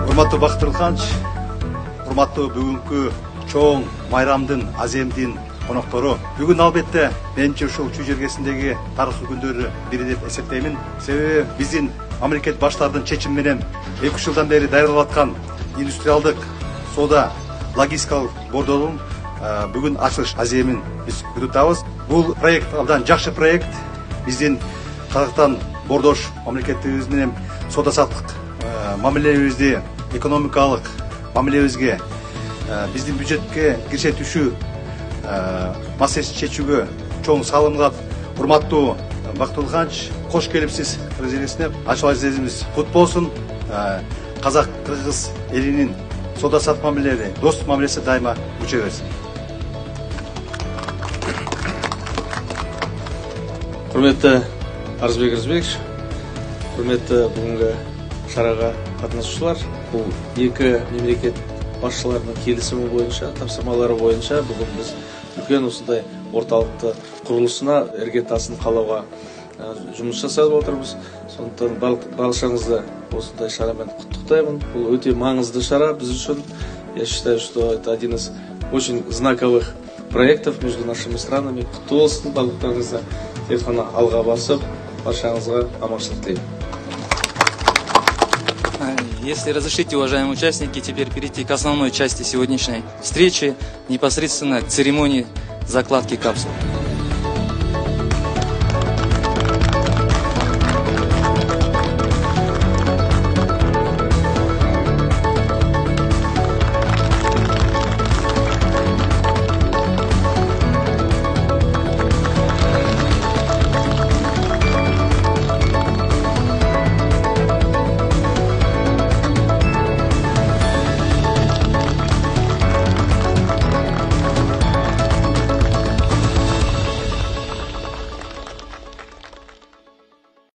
Урматтуу Бакыт Турканович, урматтуу бүгүнкү чоң майрамдын, аземдин коноктору. Бүгүн албетте менимче ушул Чүй жергесиндеги тарыхый күндөрү бири деп эсептеймин. Себеби биздин мамлекет баштардын чечими менен 2 жылдан бери даярдалып аткан индустриалдык соода логистикалык бордордун бүгүн ачылыш аземин биз күтүп атабыз. Бул проект абдан жакшы проект. Биздин Казакстан бордош мамлекетибиз менен соода саттык мамилебизди экономикалык мамилебизге биздин бюджетке киреше түшүү маселесин чечүүгө чоң салымга урматтуу Бакыт Турканович, кош келипсиз Кыргыз ачыл азизimiz кут болсун. Казак кыргыз элинин соода саттык мамилелери, достук мамилеси дайыма күчө берсин. Құрметті Арызбек Арызбекович, құрметті бүгінгі шараға қатысушылар, бұл екі мемлекет басшыларының келісімі бойынша, тапсырмалары бойынша бүгін біз үлкен осындай орталықты құрылысына іргетасын қалауға жұмыс жасап отырмыз. Сондықтан баршаңызды осындай шарамен құттықтаймын. Бұл өте маңызды шара біз үшін. Я считаю, что это один из очень знаковых проектов между нашими странами. Құтты болсын, барлықтарыңызды тек қана алға басып, баршаңызға аманшылық тілеймін. Если разрешите, уважаемые участники, теперь перейти к основной части сегодняшней встречи, непосредственно к церемонии закладки капсул.